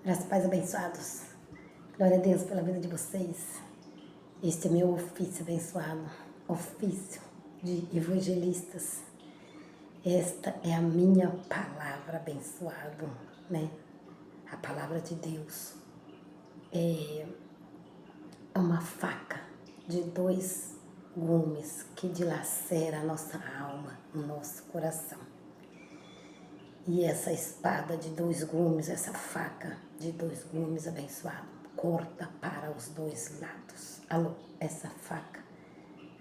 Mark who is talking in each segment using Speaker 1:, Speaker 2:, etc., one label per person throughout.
Speaker 1: Graças e paz abençoados. Glória a Deus pela vida de vocês. Este é meu ofício abençoado, ofício de evangelistas. Esta é a minha palavra abençoado, né? A palavra de Deus é uma faca de 2 gumes que dilacera a nossa alma, o nosso coração. E essa espada de 2 gumes, essa faca de 2 gumes abençoado, corta para os 2 lados. Alô, essa faca,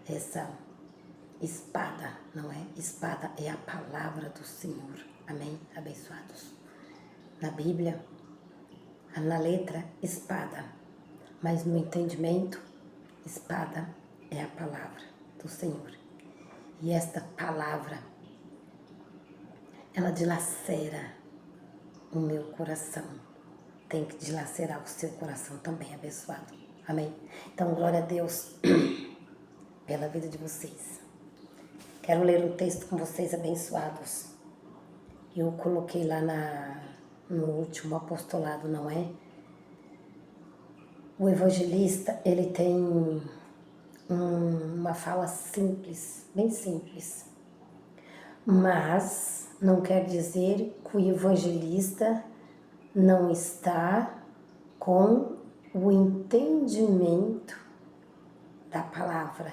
Speaker 1: essa espada, não é? Espada é a palavra do Senhor. Amém? Abençoados. Na Bíblia, na letra, espada. Mas no entendimento, espada é a palavra do Senhor. E esta palavra, ela dilacera o meu coração. Tem que dilacerar o seu coração também, abençoado. Amém? Então, glória a Deus pela vida de vocês. Quero ler um texto com vocês, abençoados. Eu coloquei lá no último apostolado, não é? O evangelista, ele tem uma fala simples, bem simples. Mas não quer dizer que o evangelista não está com o entendimento da palavra,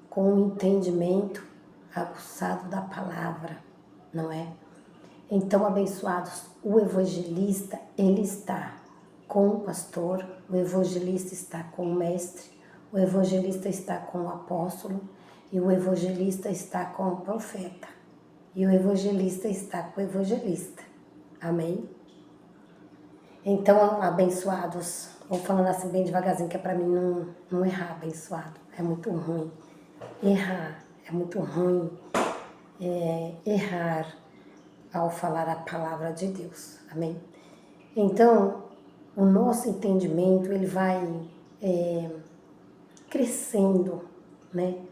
Speaker 1: com o entendimento aguçado da palavra, não é? Então, abençoados, o evangelista, ele está com o pastor, o evangelista está com o mestre, o evangelista está com o apóstolo e o evangelista está com o profeta. E o evangelista está com o evangelista. Amém? Então, abençoados, vou falando assim bem devagarzinho, que é para mim não errar, abençoado. É muito ruim errar, é muito ruim errar ao falar a palavra de Deus. Amém? Então, o nosso entendimento, ele vai crescendo, né?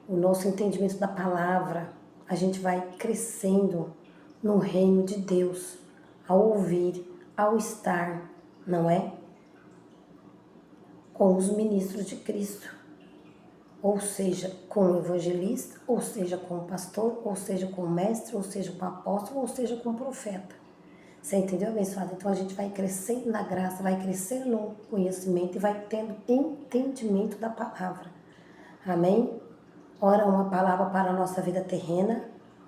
Speaker 1: O nosso entendimento da palavra, a gente vai crescendo no reino de Deus, ao ouvir, ao estar, não é? Com os ministros de Cristo, ou seja, com o evangelista, ou seja, com o pastor, ou seja, com o mestre, ou seja, com o apóstolo, ou seja, com o profeta. Você entendeu, abençoado? Então a gente vai crescendo na graça, vai crescendo no conhecimento e vai tendo entendimento da palavra. Amém? Ora uma palavra para a nossa vida terrena,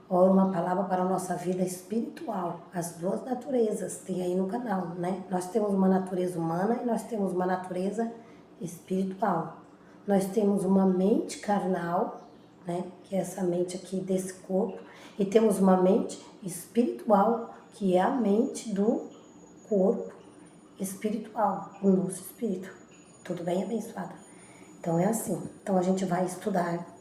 Speaker 1: ora uma palavra para a nossa vida espiritual. As 2 naturezas tem aí no canal, né? Nós temos uma natureza humana e nós temos uma natureza espiritual. Nós temos uma mente carnal, né? Que é essa mente aqui desse corpo. E temos uma mente espiritual, que é a mente do corpo espiritual, o nosso espírito. Tudo bem, abençoado? Então é assim. Então a gente vai estudar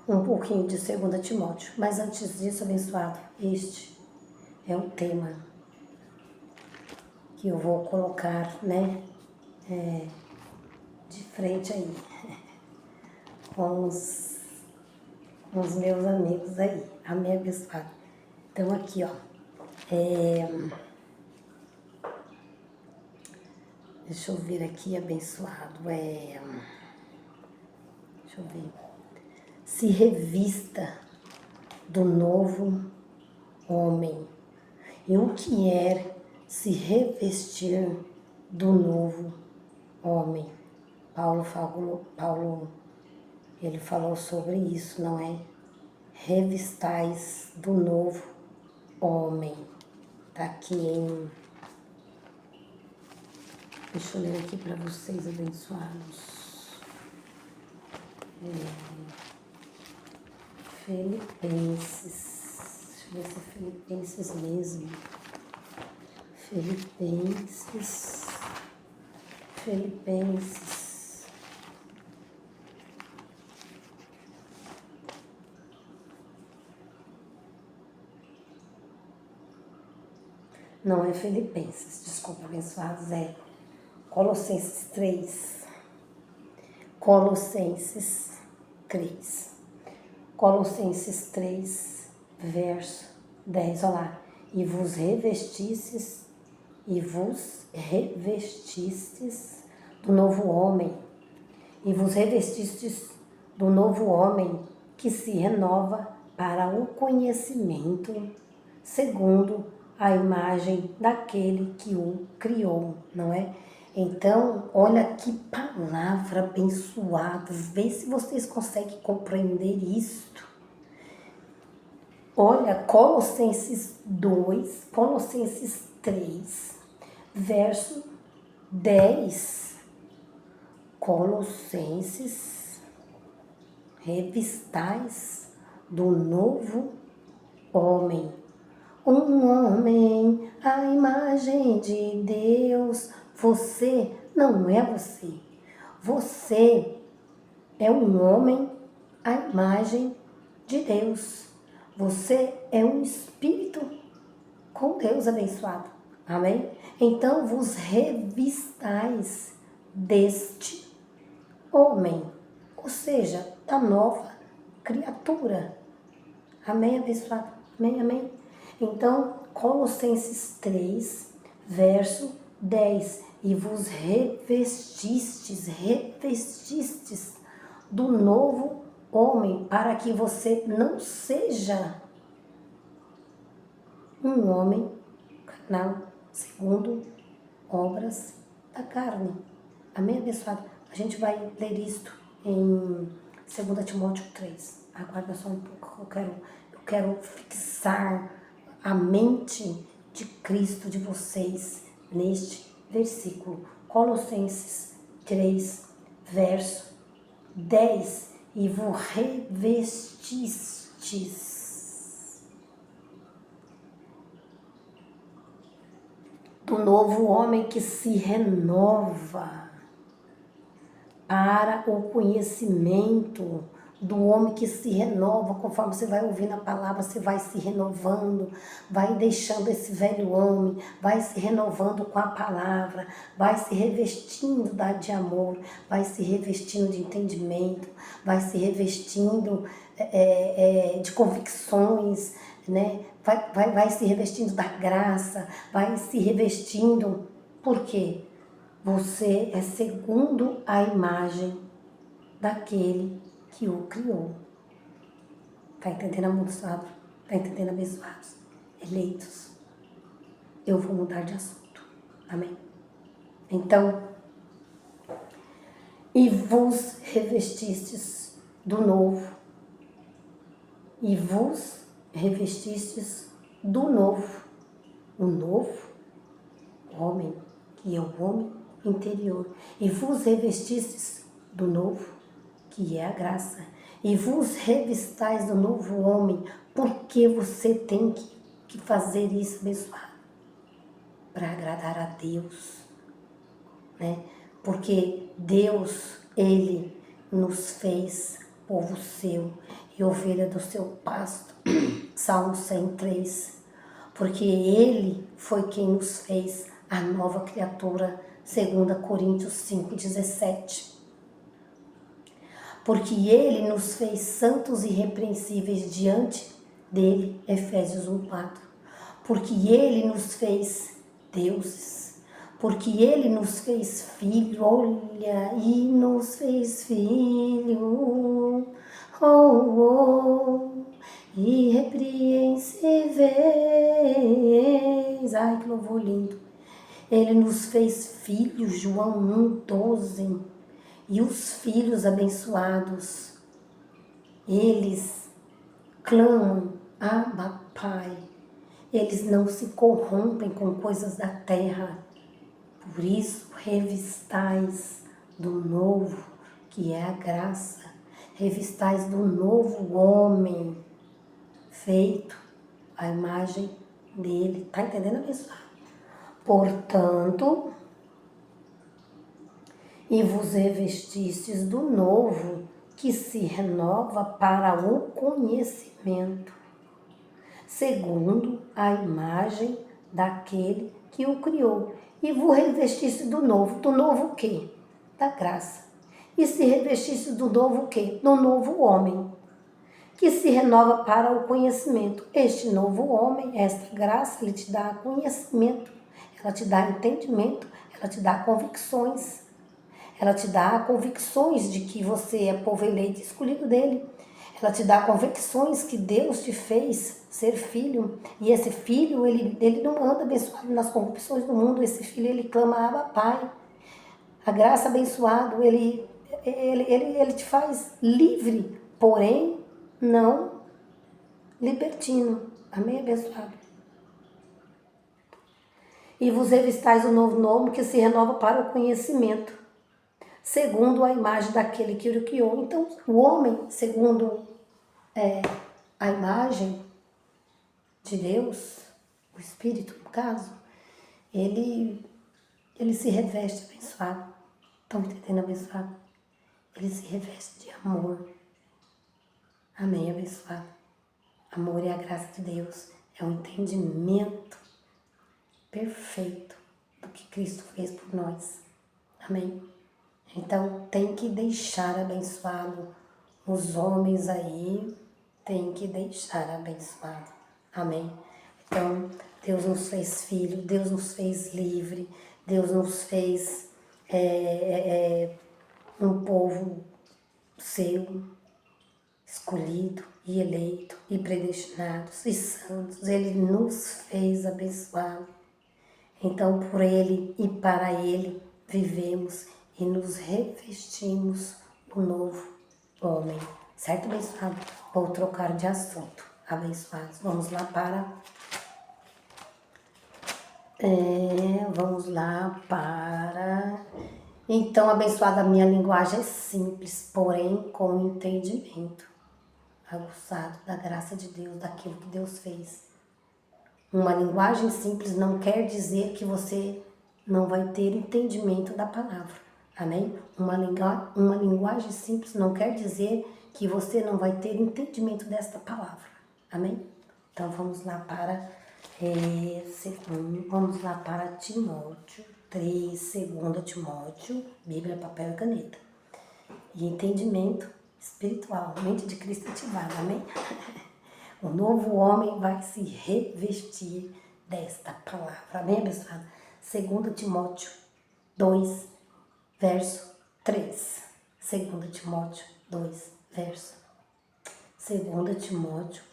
Speaker 1: um pouquinho de 2 Timóteo. Mas antes disso, abençoado, este é o tema que eu vou colocar, né, de frente aí, com os meus amigos aí. Amém, abençoado? Então aqui, ó, deixa eu ver aqui, abençoado, deixa eu ver, se revista do novo homem. E o que é se revestir do novo homem? Paulo, ele falou sobre isso, não é? Revistais do novo homem. Tá aqui em... Deixa eu ler aqui para vocês, abençoados. Filipenses. Deixa eu ver se é Filipenses mesmo. Filipenses. Não é Filipenses, desculpa, abençoados, é Colossenses 3. Colossenses 3. Colossenses 3, verso 10, olha lá. e vos revestistes do novo homem, e vos revestistes do novo homem que se renova para o conhecimento, segundo a imagem daquele que o criou, não é? Então, olha que palavra abençoada, vê se vocês conseguem compreender isto. Olha, Colossenses 2, Colossenses 3, verso 10. Colossenses, revistais do novo homem. Um homem à imagem de Deus. Você não é você. Você é um homem à imagem de Deus. Você é um espírito com Deus abençoado. Amém? Então vos revistais deste homem, ou seja, da nova criatura. Amém, abençoado? Amém, amém? Então, Colossenses 3, verso 10. E vos revestistes do novo homem, para que você não seja um homem carnal, segundo obras da carne. Amém, abençoado? A gente vai ler isto em 2 Timóteo 3. Aguarda só um pouco, eu quero fixar a mente de Cristo de vocês neste versículo. Colossenses 3, verso 10. E vos revestistes do novo homem que se renova para o conhecimento, do homem que se renova, conforme você vai ouvindo a palavra, você vai se renovando, vai deixando esse velho homem, vai se renovando com a palavra, vai se revestindo de amor, vai se revestindo de entendimento, vai se revestindo de convicções, né? Vai se revestindo da graça, vai se revestindo, por quê? Você é segundo a imagem daquele que o criou. Tá entendendo, abençoado? Tá entendendo, abençoados? Eleitos. Eu vou mudar de assunto. Amém? Então, e vos revestistes do novo. E vos revestistes do novo. O novo homem, que é o homem interior. E vos revestistes do novo, que é a graça, e vos revistais do novo homem, porque você tem que fazer isso, abençoado, para agradar a Deus, né? Porque Deus, Ele nos fez povo seu e ovelha do seu pasto, Salmo 103, porque Ele foi quem nos fez a nova criatura, 2 Coríntios 5,17. Porque Ele nos fez santos e irrepreensíveis diante dEle, Efésios 1,4. Porque Ele nos fez deuses, porque Ele nos fez filho, olha, e nos fez filho, irrepreensíveis. Ai, que louvor lindo. Ele nos fez filhos, João 1,12. E os filhos abençoados, eles clamam, Abba, Pai. Eles não se corrompem com coisas da terra. Por isso, revistais do novo, que é a graça. Revistais do novo homem, feito à imagem dele. Tá entendendo, abençoado? Portanto, e vos revestistes do novo, que se renova para o conhecimento, segundo a imagem daquele que o criou. E vos revestiste do novo o quê? Da graça. E se revestiste do novo o quê? Do novo homem. que se renova para o conhecimento. Este novo homem, esta graça, ele te dá conhecimento, ela te dá entendimento, ela te dá convicções. Ela te dá convicções de que você é povo eleito e escolhido dele. Ela te dá convicções que Deus te fez ser filho. E esse filho, ele não anda abençoado nas corrupções do mundo. Esse filho, ele clama Abba, Pai. A graça abençoado, ele te faz livre, porém não libertino. Amém, abençoado? E vos revistais o novo nome que se renova para o conhecimento, segundo a imagem daquele que o criou. Então, o homem, segundo a imagem de Deus, o Espírito, no caso, ele se reveste abençoado. Estão entendendo, abençoado? Ele se reveste de amor. Amém, abençoado? Amor é a graça de Deus, é o entendimento perfeito do que Cristo fez por nós. Amém? Então, tem que deixar abençoado. Os homens aí tem que deixar abençoado. Amém? Então, Deus nos fez filho, Deus nos fez livre, Deus nos fez um povo seu, escolhido e eleito e predestinados e santos. Ele nos fez abençoado. Então, por Ele e para Ele vivemos e nos revestimos do novo homem. Certo, abençoado? Vou trocar de assunto. Abençoados. Vamos lá para... Então, abençoada, a minha linguagem é simples, porém com entendimento aguçado da graça de Deus, daquilo que Deus fez. Uma linguagem simples não quer dizer que você não vai ter entendimento da palavra. Amém? Uma linguagem simples não quer dizer que você não vai ter entendimento desta palavra. Amém? Então vamos lá para Timóteo 3, 2 Timóteo, Bíblia, papel e caneta. E entendimento espiritual, mente de Cristo ativada. Amém? O novo homem vai se revestir desta palavra. Amém, abençoado? 2 Timóteo 2, verso 3. 2 Timóteo 2, verso. 2 Timóteo,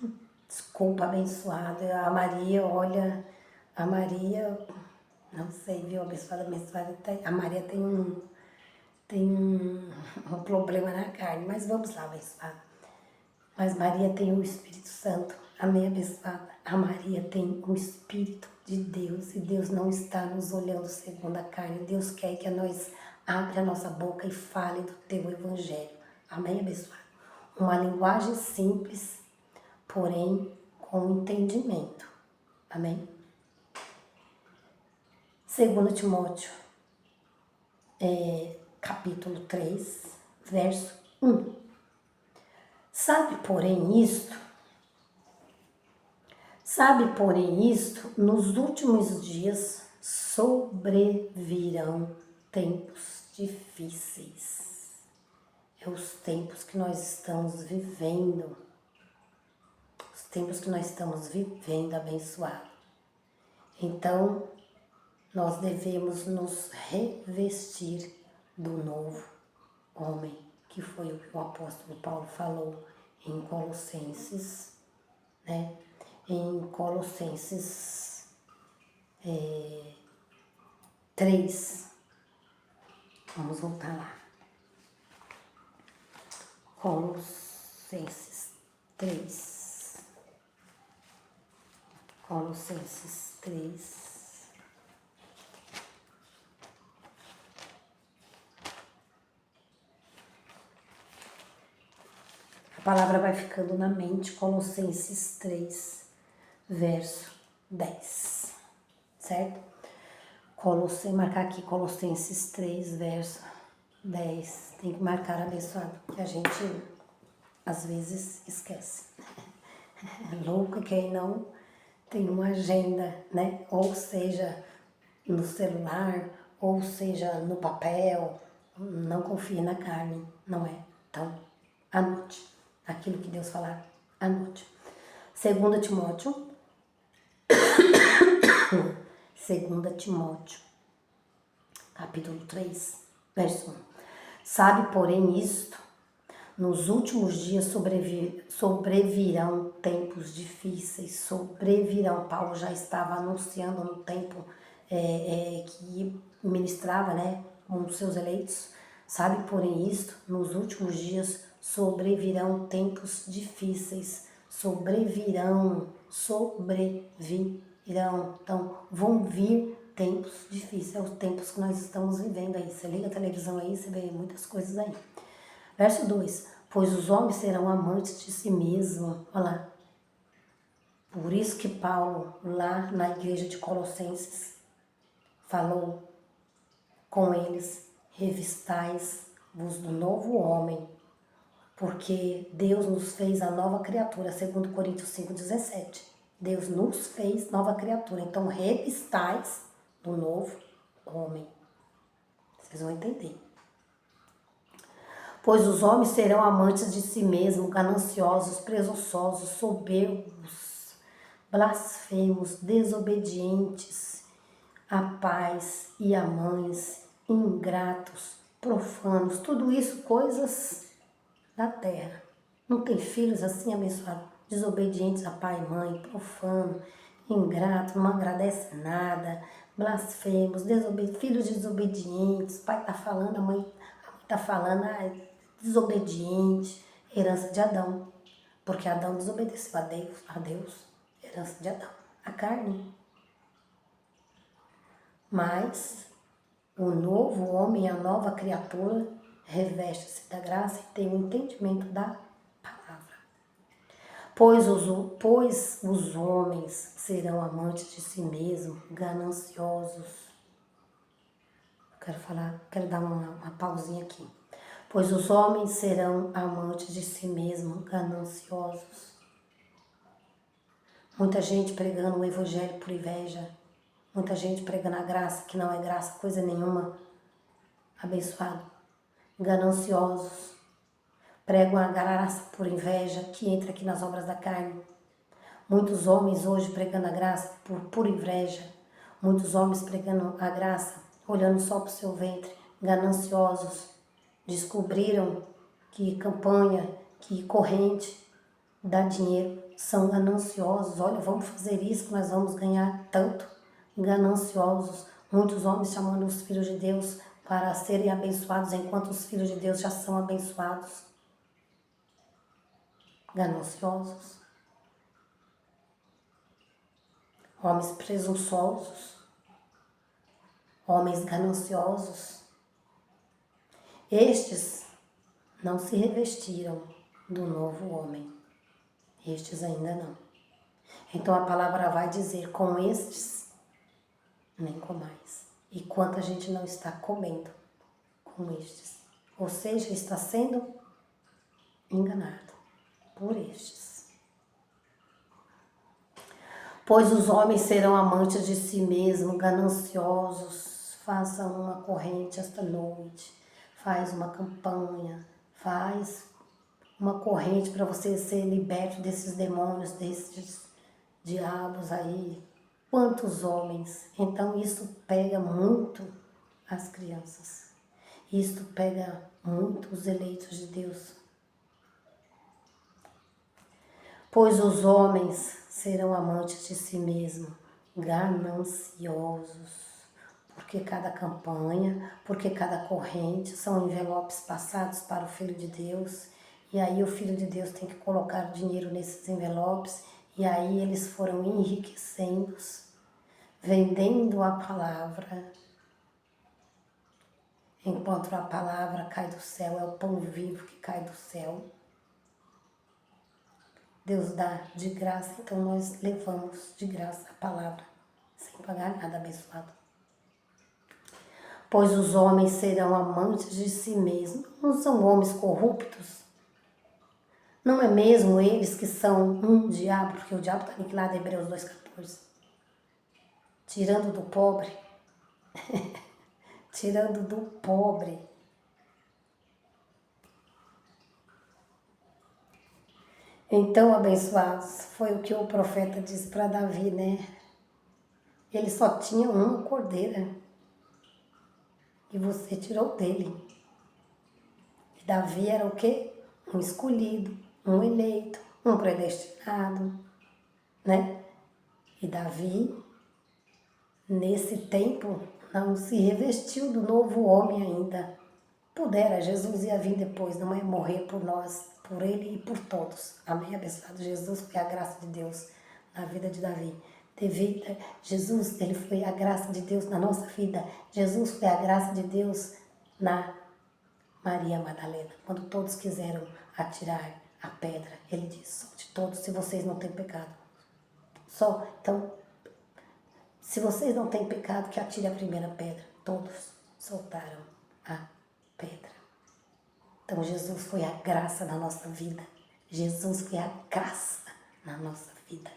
Speaker 1: desculpa, abençoado. A Maria, olha, a Maria, não sei, viu, abençoada, a Maria tem um problema na carne, mas vamos lá, abençoado. Mas Maria tem o Espírito Santo. Amém, abençoada? A Maria tem o Espírito de Deus. E Deus não está nos olhando segundo a carne. Deus quer que nós abra a nossa boca e fale do teu evangelho. Amém, abençoada? Uma linguagem simples, porém com entendimento. Amém? 2 Timóteo, capítulo 3, verso 1. Sabe, porém, isto, nos últimos dias sobrevirão tempos difíceis. É os tempos que nós estamos vivendo. Os tempos que nós estamos vivendo, abençoado. Então, nós devemos nos revestir do novo homem, que foi o que o apóstolo Paulo falou em Colossenses, né? Em Colossenses 3. Vamos voltar lá. Colossenses 3. Colossenses 3. A palavra vai ficando na mente, Colossenses 3, verso 10, certo? Marcar aqui Colossenses 3, verso 10. Tem que marcar, abençoado, que a gente às vezes esquece. É louco quem não tem uma agenda, né? Ou seja, no celular, ou seja, no papel. Não confie na carne, não é? Então, anote aquilo que Deus falar, Anote. 2 Timóteo. 2 Timóteo, capítulo 3, verso 1. Sabe, porém, isto, nos últimos dias sobrevirão tempos difíceis, sobrevirão. Paulo já estava anunciando no tempo que ministrava, né, com os seus eleitos. Sabe, porém, isto, nos últimos dias sobrevirão tempos difíceis, sobrevirão. Então, vão vir tempos difíceis, é os tempos que nós estamos vivendo aí. Você liga a televisão aí, você vê muitas coisas aí. Verso 2, pois os homens serão amantes de si mesmos. Olha lá. Por isso que Paulo, lá na igreja de Colossenses, falou com eles, revistais-vos do novo homem, porque Deus nos fez a nova criatura, segundo Coríntios 5,17. Deus nos fez nova criatura, então revistais do novo homem. Vocês vão entender. Pois os homens serão amantes de si mesmos, gananciosos, presunçosos, soberbos, blasfemos, desobedientes a pais e a mães, ingratos, profanos, tudo isso coisas da terra. Não tem filhos assim abençoados, desobedientes a pai e mãe, profano, ingrato, não agradece nada, blasfemos, filhos desobedientes, pai está falando, a mãe está falando, desobediente, herança de Adão, porque Adão desobedeceu a Deus, herança de Adão, a carne. Mas o novo homem, a nova criatura, reveste-se da graça e tem o entendimento da palavra. Pois os homens serão amantes de si mesmos, gananciosos. Quero dar uma pausinha aqui. Pois os homens serão amantes de si mesmos, gananciosos. Muita gente pregando o evangelho por inveja. Muita gente pregando a graça, que não é graça, coisa nenhuma. Abençoado. Gananciosos. Pregam a graça por inveja, que entra aqui nas obras da carne. Muitos homens hoje pregando a graça por inveja. Muitos homens pregando a graça, olhando só para o seu ventre. Gananciosos. Descobriram que campanha, que corrente dá dinheiro, são gananciosos. Olha, vamos fazer isso que nós vamos ganhar tanto. Gananciosos. Muitos homens chamando os filhos de Deus para serem abençoados, enquanto os filhos de Deus já são abençoados. Gananciosos. Homens presunçosos. Homens gananciosos. Estes não se revestiram do novo homem. Estes ainda não. Então a palavra vai dizer, com estes, nem com mais. E quanta gente não está comendo com estes. Ou seja, está sendo enganado por estes. Pois os homens serão amantes de si mesmos, gananciosos. Faça uma corrente esta noite. Faz uma campanha. Faz uma corrente para você ser liberto desses demônios, desses diabos aí. Quantos homens? Então isso pega muito as crianças. Isso pega muito os eleitos de Deus. Pois os homens serão amantes de si mesmos, gananciosos. Porque cada campanha, porque cada corrente são envelopes passados para o Filho de Deus. E aí o Filho de Deus tem que colocar dinheiro nesses envelopes. E aí eles foram enriquecendo, vendendo a palavra. Enquanto a palavra cai do céu, é o pão vivo que cai do céu. Deus dá de graça, então nós levamos de graça a palavra, sem pagar nada, abençoado. Pois os homens serão amantes de si mesmos, não são homens corruptos. Não é mesmo eles que são um diabo, porque o diabo está aniquilado em Hebreus 2,14. Tirando do pobre, tirando do pobre. Então, abençoados, foi o que o profeta disse para Davi, né? Ele só tinha uma cordeira e você tirou dele. E Davi era o quê? Um escolhido, um eleito, um predestinado, né? E Davi, nesse tempo, não se revestiu do novo homem ainda. Pudera, Jesus ia vir depois, não é morrer por nós, por ele e por todos. Amém? Abençoado Jesus, foi a graça de Deus na vida de Davi. Jesus, ele foi a graça de Deus na nossa vida. Jesus foi a graça de Deus na Maria Madalena. Quando todos quiseram atirar a pedra, ele disse, de todos, se vocês não têm pecado. Então, se vocês não têm pecado, que atire a primeira pedra. Todos soltaram a pedra. Então Jesus foi a graça na nossa vida. Jesus foi a graça na nossa vida.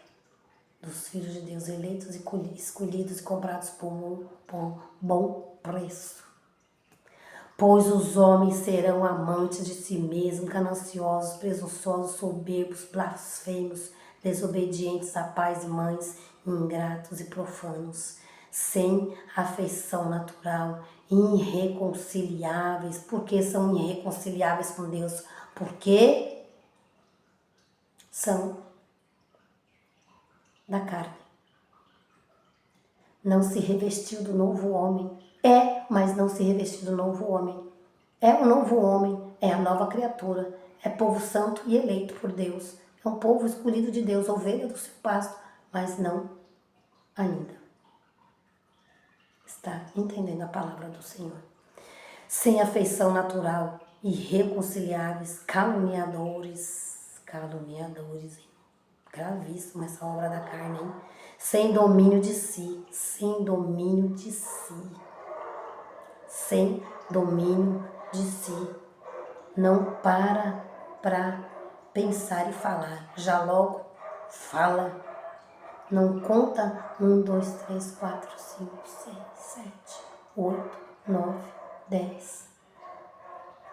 Speaker 1: Dos filhos de Deus eleitos e escolhidos e comprados por bom preço. Pois os homens serão amantes de si mesmos, gananciosos, presunçosos, soberbos, blasfemos, desobedientes a pais e mães, ingratos e profanos, sem afeição natural, irreconciliáveis. Por que são irreconciliáveis com Deus? Porque são da carne. Não se revestiu do novo homem. Mas não se revestiu do novo homem. É o novo homem, é a nova criatura, é povo santo e eleito por Deus. É um povo escolhido de Deus, ovelha do seu pasto, mas não ainda. Está entendendo a palavra do Senhor? Sem afeição natural, irreconciliáveis, caluniadores, hein? Gravíssimo essa obra da carne, hein? Sem domínio de si, sem domínio de si, sem domínio de si. Não para pensar e falar, já logo fala. Não conta 1, 2, 3, 4, 5, 6, 7, 8, 9, 10.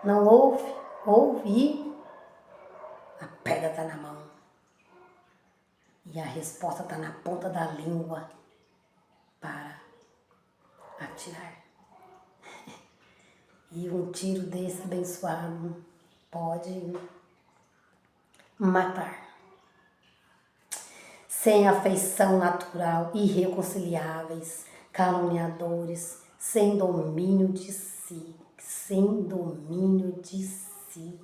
Speaker 1: Não ouve e a pedra está na mão. E a resposta está na ponta da língua para atirar. E um tiro desse abençoado pode matar. Sem afeição natural, irreconciliáveis, caluniadores, sem domínio de si, sem domínio de si.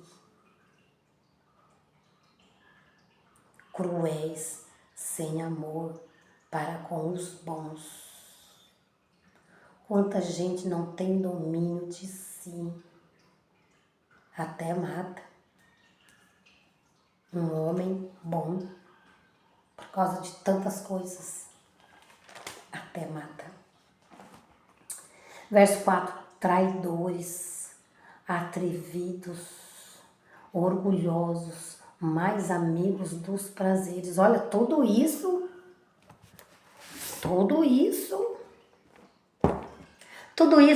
Speaker 1: Cruéis, sem amor para com os bons. Quanta gente não tem domínio de si, até mata. Um homem bom, por causa de tantas coisas, até mata. Verso 4, traidores, atrevidos, orgulhosos, mais amigos dos prazeres. Olha, tudo isso,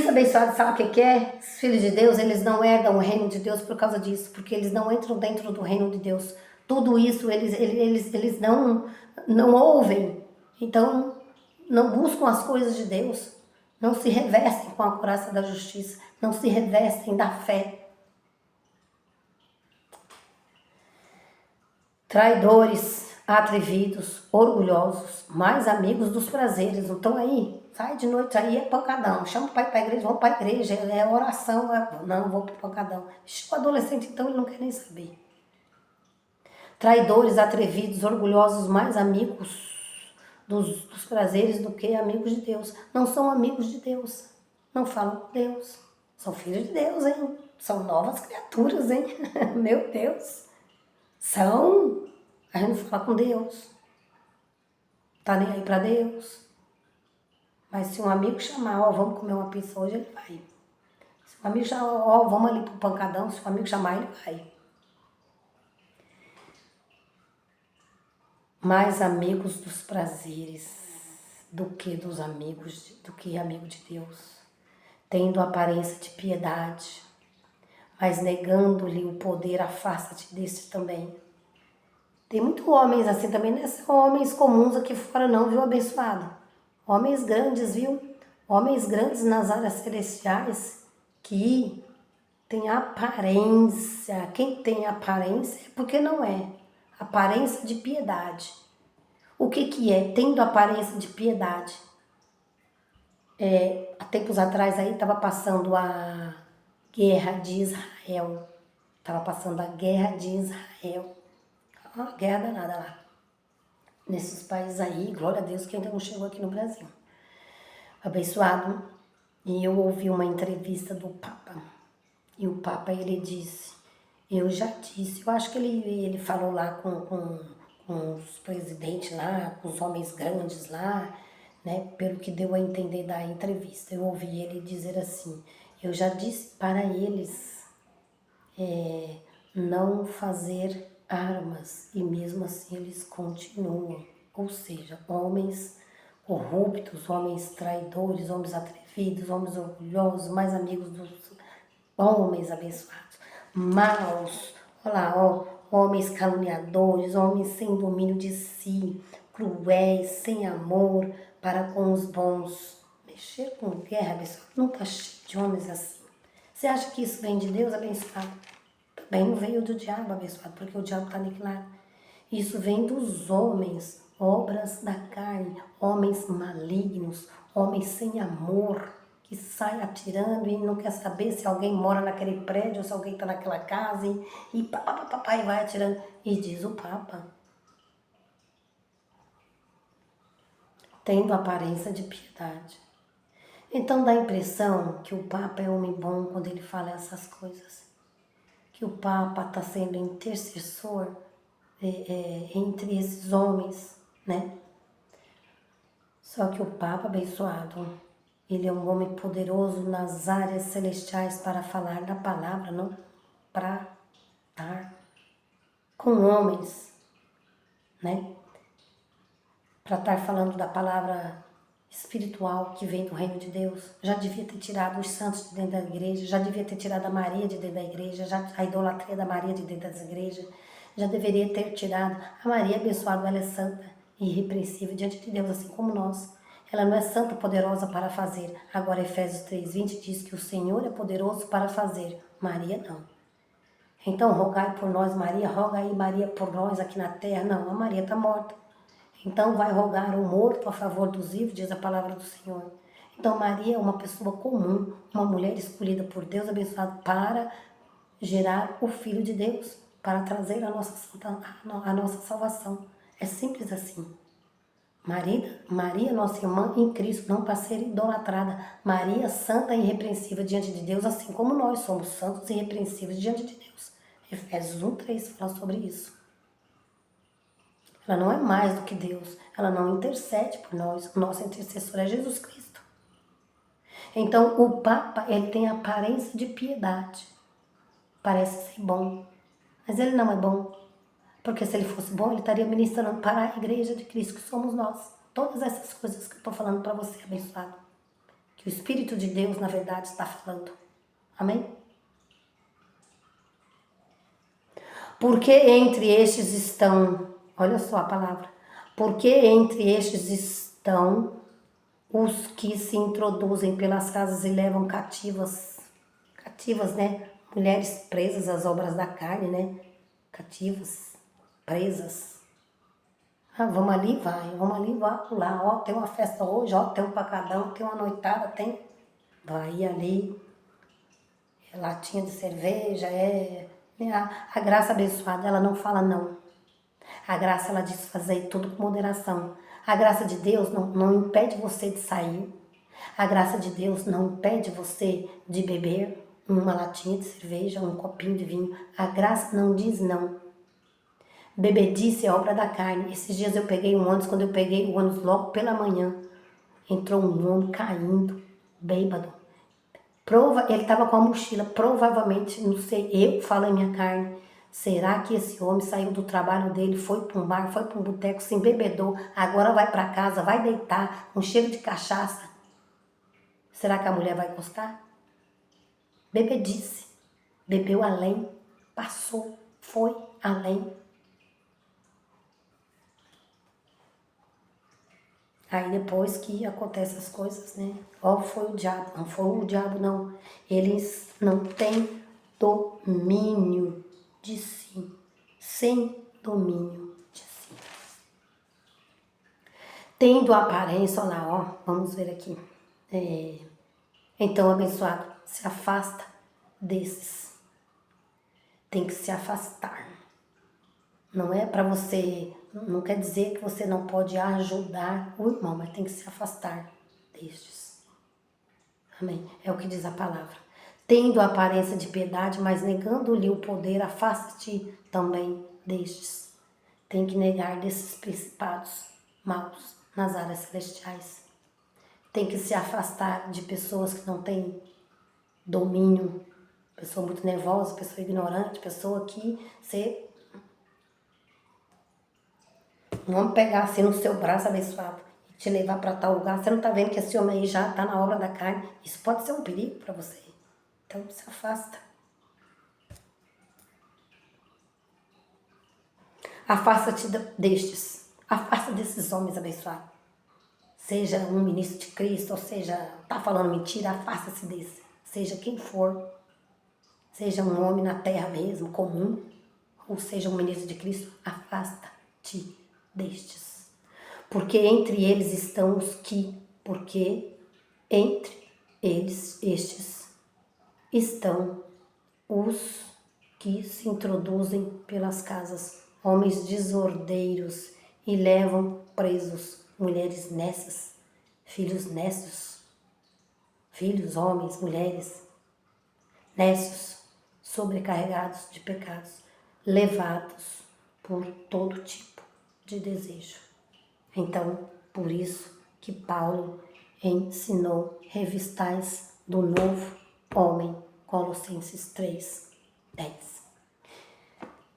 Speaker 1: abençoado, sabe o que é? Os filhos de Deus, eles não herdam o reino de Deus por causa disso, porque eles não entram dentro do reino de Deus. Tudo isso eles não ouvem, então não buscam as coisas de Deus, não se revestem com a couraça da justiça, não se revestem da fé. Traidores, atrevidos, orgulhosos, mais amigos dos prazeres. Então aí, sai de noite, aí é pancadão. Chama o pai para a igreja, vamos para a igreja, é oração. Não, vou para o pancadão. O adolescente, então, ele não quer nem saber. Traidores, atrevidos, orgulhosos, mais amigos dos prazeres do que amigos de Deus. Não são amigos de Deus, não falam com Deus. São filhos de Deus, hein? São novas criaturas, hein? Meu Deus. A gente não fala com Deus. Tá nem aí pra Deus. Mas se um amigo chamar, ó, vamos comer uma pizza hoje, ele vai. Se um amigo chamar, ó, vamos ali pro pancadão, se um amigo chamar, ele vai. Mais amigos dos prazeres do que dos amigos, do que amigo de Deus. Tendo aparência de piedade, mas negando-lhe o poder, afasta-te deste também. Tem muitos homens assim também, não é só homens comuns aqui fora não, viu, abençoado? Homens grandes, viu? Homens grandes nas áreas celestiais que tem aparência. Quem tem aparência é porque não é. Aparência de piedade. O que que é? Tendo aparência de piedade. Há tempos atrás aí estava passando a guerra de Israel. Estava passando a guerra de Israel. Uma guerra danada lá. Nesses países aí, glória a Deus que ainda não chegou aqui no Brasil. Abençoado. E eu ouvi uma entrevista do Papa. E o Papa, ele disse, eu já disse, eu acho que ele falou lá com os presidentes lá, com os homens grandes lá, né, pelo que deu a entender da entrevista. Eu ouvi ele dizer assim, eu já disse para eles não fazer armas, e mesmo assim eles continuam. Ou seja, homens corruptos, homens traidores, homens atrevidos, homens orgulhosos, mais amigos dos homens abençoados, maus, olha lá, ó, homens caluniadores, homens sem domínio de si, cruéis, sem amor para com os bons. Mexer com guerra, abençoado, nunca achei de homens assim. Você acha que isso vem de Deus, abençoado? Também não veio do diabo, abençoado, porque o diabo está aniquilado. Isso vem dos homens, obras da carne, homens malignos, homens sem amor, que saem atirando e não quer saber se alguém mora naquele prédio, ou se alguém está naquela casa, e papai vai atirando. E diz o Papa, tendo aparência de piedade. Então dá a impressão que o Papa é homem bom quando ele fala essas coisas. Que o Papa está sendo intercessor entre esses homens, né? Só que o Papa abençoado, ele é um homem poderoso nas áreas celestiais para falar da palavra, não para estar com homens, né? Para estar falando da palavra espiritual que vem do reino de Deus. Já devia ter tirado os santos de dentro da igreja, já devia ter tirado a Maria de dentro da igreja, a idolatria da Maria de dentro das igrejas, já deveria ter tirado. A Maria abençoada, ela é santa e irrepreensível diante de Deus, assim como nós. Ela não é santa, poderosa para fazer. Agora Efésios 3:20 diz que o Senhor é poderoso para fazer. Maria não. Então rogai por nós, Maria, roga aí Maria por nós aqui na terra. Não, a Maria está morta. Então vai rogar o morto a favor dos vivos, diz a palavra do Senhor. Então Maria é uma pessoa comum, uma mulher escolhida por Deus, abençoada para gerar o Filho de Deus, para trazer a nossa salvação. É simples assim. Maria, nossa irmã em Cristo, não para ser idolatrada. Maria, santa e irrepreensível diante de Deus, assim como nós somos santos e irrepreensíveis diante de Deus. Efésios 1:3 fala sobre isso. Ela não é mais do que Deus. Ela não intercede por nós. O nosso intercessor é Jesus Cristo. Então, o Papa, ele tem aparência de piedade. Parece ser bom. Mas ele não é bom. Porque se ele fosse bom, ele estaria ministrando para a igreja de Cristo, que somos nós. Todas essas coisas que eu estou falando para você, abençoado. Que o Espírito de Deus, na verdade, está falando. Amém? Porque entre estes estão, olha só a palavra, porque entre estes estão os que se introduzem pelas casas e levam cativas, né? Mulheres presas às obras da carne, né? Cativas, presas. Ah, vamos ali, vai lá, ó, tem uma festa hoje, ó, tem um pacadão, tem uma noitada, tem. Vai ali, é latinha de cerveja, a graça abençoada, ela não fala não. A graça, ela diz fazer tudo com moderação. A graça de Deus não impede você de sair. A graça de Deus não impede você de beber uma latinha de cerveja, um copinho de vinho. A graça não diz não. Bebedice é obra da carne. Esses dias eu peguei um ônibus, quando eu peguei o ônibus logo pela manhã, entrou um homem caindo, bêbado. Ele estava com a mochila, provavelmente, não sei, eu falo em minha carne. Será que esse homem saiu do trabalho dele, foi para um bar, foi para um boteco, se embebedou, agora vai para casa, vai deitar, um cheiro de cachaça? Será que a mulher vai gostar? Bebedice, bebeu além, passou, foi além. Aí depois que acontecem as coisas, né? Ó, foi o diabo. Não foi o diabo, não. Eles não têm domínio de si. Sem domínio de si. Tendo aparência, olha lá, ó. Vamos ver aqui. Então, abençoado, se afasta desses. Tem que se afastar. Não é para você, não quer dizer que você não pode ajudar o irmão, mas tem que se afastar destes. Amém? É o que diz a palavra. Tendo a aparência de piedade, mas negando-lhe o poder, afasta-te também destes. Tem que negar desses principados maus nas áreas celestiais. Tem que se afastar de pessoas que não têm domínio, pessoa muito nervosa, pessoa ignorante, pessoa que você... Vamos pegar assim no seu braço abençoado e te levar para tal lugar. Você não está vendo que esse homem aí já está na obra da carne? Isso pode ser um perigo para você. Então se afasta. Afasta-te destes. Afasta desses homens abençoados. Seja um ministro de Cristo, ou seja, está falando mentira, afasta-se desse. Seja quem for. Seja um homem na terra mesmo, comum, ou seja um ministro de Cristo, afasta-te destes. Porque entre eles estão os que, porque entre eles, estes, estão os que se introduzem pelas casas, homens desordeiros, e levam presos mulheres nécias, filhos nécios, filhos, homens, mulheres, nécios, sobrecarregados de pecados, levados por todo tipo de desejo. Então, por isso que Paulo ensinou revistais do novo homem, Colossenses 3, 10.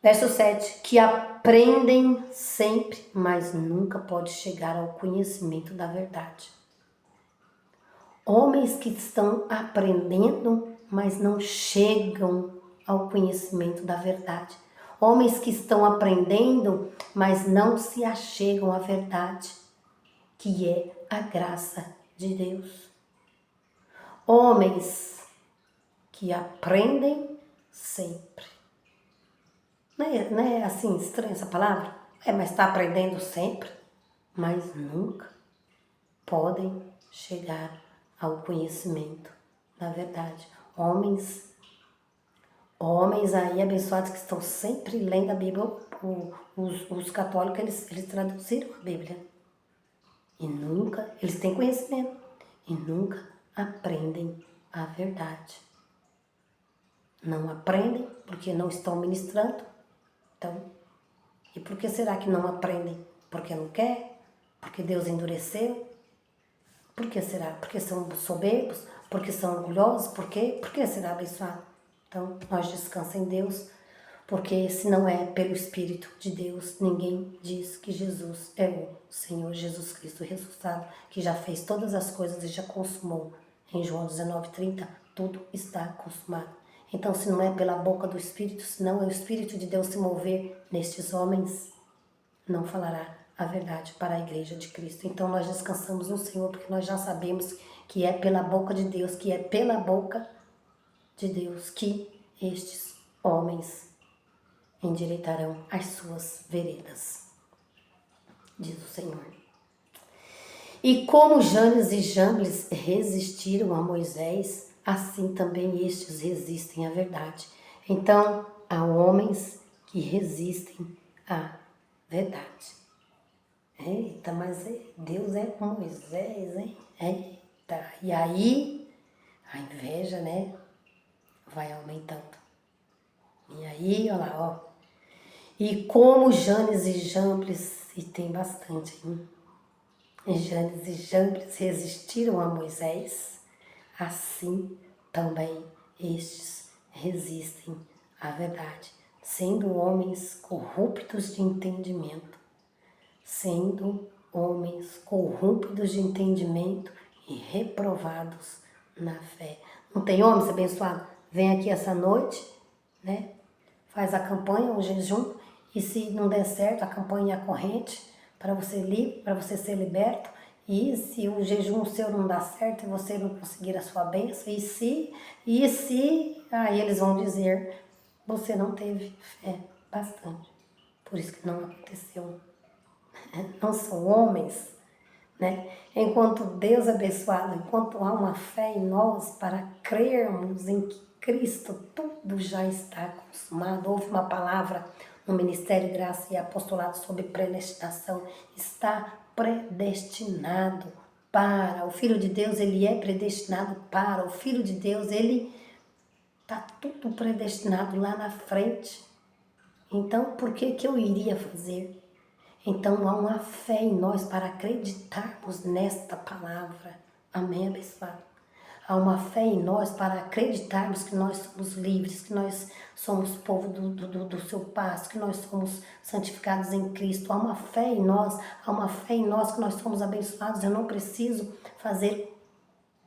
Speaker 1: Verso 7, que aprendem sempre, mas nunca pode chegar ao conhecimento da verdade. Homens que estão aprendendo, mas não chegam ao conhecimento da verdade. Homens que estão aprendendo, mas não se achegam à verdade, que é a graça de Deus. Homens que aprendem sempre. Não é assim estranha essa palavra? Mas está aprendendo sempre, mas nunca podem chegar ao conhecimento da verdade. Homens aí abençoados que estão sempre lendo a Bíblia. Os católicos, eles traduziram a Bíblia. E nunca, eles têm conhecimento. E nunca aprendem a verdade. Não aprendem porque não estão ministrando. Então, e por que será que não aprendem? Porque não quer? Porque Deus endureceu? Por que será? Porque são soberbos? Porque são orgulhosos? Por quê? Por que será abençoado? Então, nós descansamos em Deus, porque se não é pelo Espírito de Deus, ninguém diz que Jesus é o Senhor Jesus Cristo ressuscitado, que já fez todas as coisas e já consumou. Em João 19:30, tudo está consumado. Então, se não é pela boca do Espírito, se não é o Espírito de Deus se mover nestes homens, não falará a verdade para a igreja de Cristo. Então, nós descansamos no Senhor, porque nós já sabemos que é pela boca de Deus, que é pela boca de Deus que estes homens endireitarão as suas veredas, diz o Senhor. E como Janes e Jambres resistiram a Moisés, assim também estes resistem à verdade. Então, há homens que resistem à verdade. Eita, mas Deus é com Moisés, hein? Eita, e aí a inveja, né, vai aumentando. E aí, olha lá, ó. E como Janes e Jambres, e tem bastante, hein? Janes e Jambres resistiram a Moisés, assim também estes resistem à verdade, sendo homens corruptos de entendimento, e reprovados na fé. Não tem homens abençoados? Vem aqui essa noite, né? Faz a campanha, um jejum, e se não der certo, a campanha é a corrente, para você ser liberto E se o jejum seu não dá certo e você não conseguir a sua bênção? Aí eles vão dizer, você não teve fé bastante. Por isso que não aconteceu. Não são homens, né? Enquanto Deus é abençoado, enquanto há uma fé em nós para crermos em que Cristo tudo já está consumado. Houve uma palavra no Ministério Graça e Apostolado sobre predestinação. Está predestinado para. O Filho de Deus, ele é predestinado para. O Filho de Deus, ele está tudo predestinado lá na frente. Então, por que eu iria fazer? Então, há uma fé em nós para acreditarmos nesta palavra. Amém, abençoado? Há uma fé em nós para acreditarmos que nós somos livres, que nós somos povo do seu passo, que nós somos santificados em Cristo. Há uma fé em nós, que nós somos abençoados. Eu não preciso fazer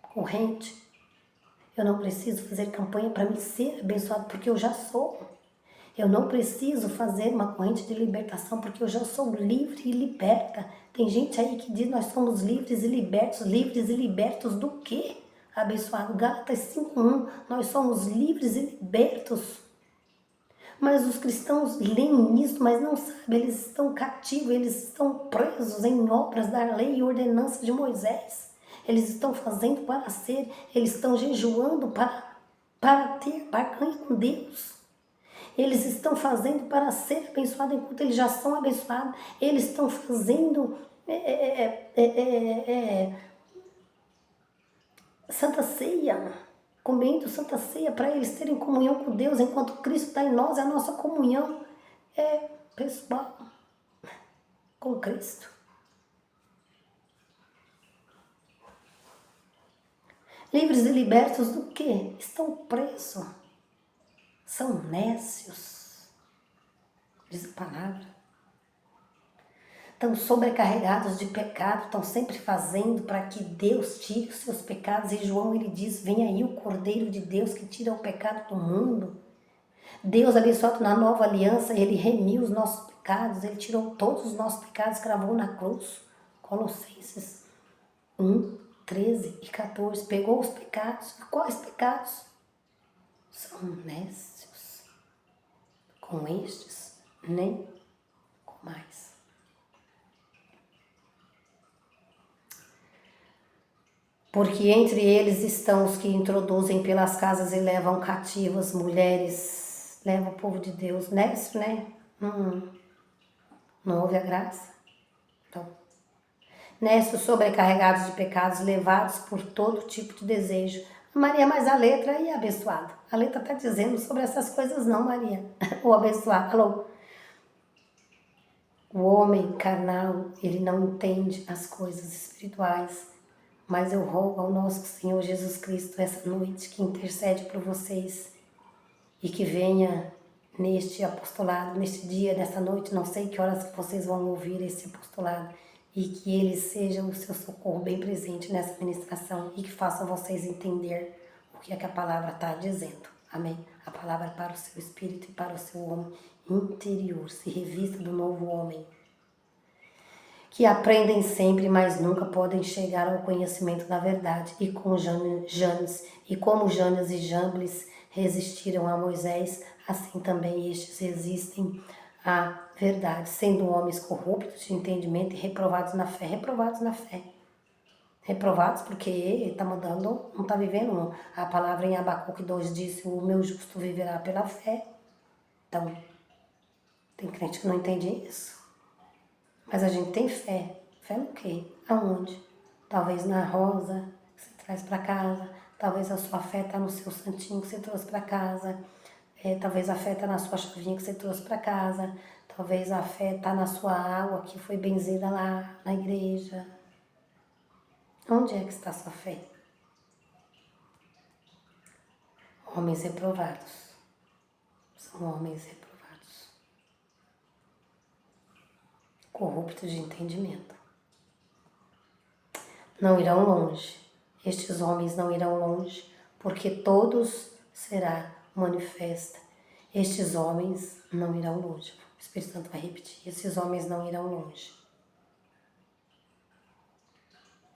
Speaker 1: corrente, eu não preciso fazer campanha para me ser abençoado, porque eu já sou. Eu não preciso fazer uma corrente de libertação, porque eu já sou livre e liberta. Tem gente aí que diz nós somos livres e libertos do quê? Abençoado, Gálatas 5:1, nós somos livres e libertos. Mas os cristãos leem isso, mas não sabem, eles estão cativos, eles estão presos em obras da lei e ordenança de Moisés. Eles estão fazendo para ser, eles estão jejuando para ter barganha com Deus. Eles estão fazendo para ser abençoados enquanto eles já são abençoados. Eles estão fazendo Santa Ceia, comendo Santa Ceia para eles terem comunhão com Deus, enquanto Cristo está em nós, a nossa comunhão é pessoal com Cristo. Livres e libertos do quê? Estão presos. São nécios, diz a palavra. Estão sobrecarregados de pecado, estão sempre fazendo para que Deus tire os seus pecados. E João, ele diz, vem aí o Cordeiro de Deus que tira o pecado do mundo. Deus, abençoado na nova aliança, ele remiu os nossos pecados, ele tirou todos os nossos pecados, cravou na cruz. Colossenses 1, 13 e 14. Pegou os pecados. Quais pecados? São nécios. Com estes, nem com mais. Porque entre eles estão os que introduzem pelas casas e levam cativas mulheres, levam o povo de Deus. Nécio, né? Não houve a graça? Então, nécio, sobrecarregados de pecados, levados por todo tipo de desejo. Maria, mas a letra é abençoada. A letra está dizendo sobre essas coisas não, Maria. Ou abençoada. Alô? O homem carnal, ele não entende as coisas espirituais. Mas eu rogo ao nosso Senhor Jesus Cristo essa noite que intercede por vocês e que venha neste apostolado, neste dia, nessa noite, não sei que horas que vocês vão ouvir esse apostolado, e que ele seja o seu socorro bem presente nessa ministração e que faça vocês entender o que é que a palavra está dizendo. Amém? A palavra para o seu espírito e para o seu homem interior. Se revista do novo homem. Que aprendem sempre, mas nunca podem chegar ao conhecimento da verdade. E como Janes e Jambres resistiram a Moisés, assim também estes resistem à verdade, sendo homens corruptos de entendimento e reprovados na fé. Reprovados na fé. Reprovados porque ele está mandando, não está vivendo. A palavra em Abacuque 2 diz, o meu justo viverá pela fé. Então, tem crente que não entende isso. Mas a gente tem fé. Fé no quê? Aonde? Talvez na rosa que você traz para casa. Talvez a sua fé está no seu santinho que você trouxe para casa. Talvez a fé está na sua chavinha que você trouxe para casa. Talvez a fé está na sua água que foi benzida lá na igreja. Onde é que está a sua fé? Homens reprovados. São homens reprovados. Corruptos de entendimento. Não irão longe. Estes homens não irão longe, porque todos será manifesta. Estes homens não irão longe. O Espírito Santo vai repetir. Esses homens não irão longe.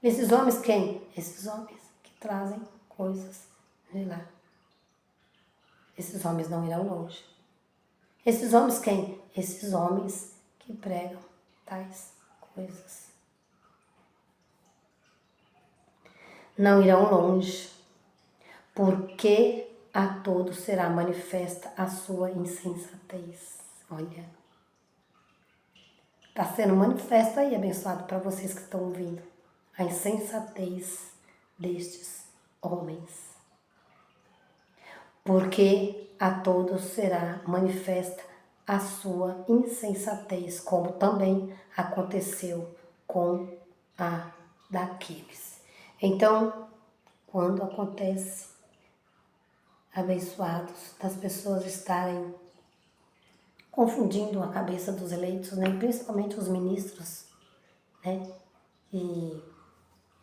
Speaker 1: Esses homens quem? Esses homens que trazem coisas de lá. Esses homens não irão longe. Esses homens quem? Esses homens que pregam tais coisas. Não irão longe, porque a todos será manifesta a sua insensatez. Olha, está sendo manifesta aí, abençoado, para vocês que estão ouvindo, a insensatez destes homens. Porque a todos será manifesta a sua insensatez, como também aconteceu com a daqueles. Então, quando acontece, abençoados, das pessoas estarem confundindo a cabeça dos eleitos, né? Principalmente os ministros, né? E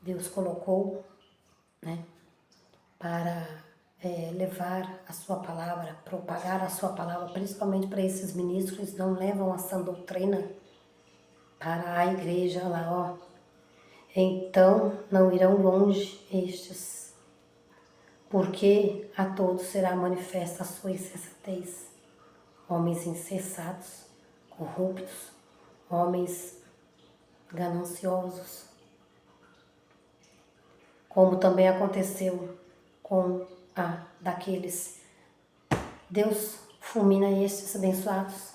Speaker 1: Deus colocou, né? Para levar a sua palavra, propagar a sua palavra, principalmente para esses ministros que não levam a sã doutrina para a igreja lá, ó. Então não irão longe estes, porque a todos será manifesta a sua insensatez. Homens insensatos, corruptos, homens gananciosos, como também aconteceu com a daqueles. Deus fulmina estes abençoados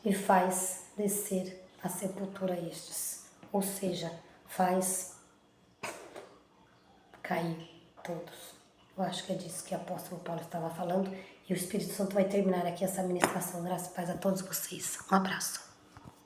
Speaker 1: e faz descer a sepultura estes, ou seja, faz cair todos. Eu acho que é disso que o apóstolo Paulo estava falando, e o Espírito Santo vai terminar aqui essa ministração. Graças e paz a todos vocês. Um abraço.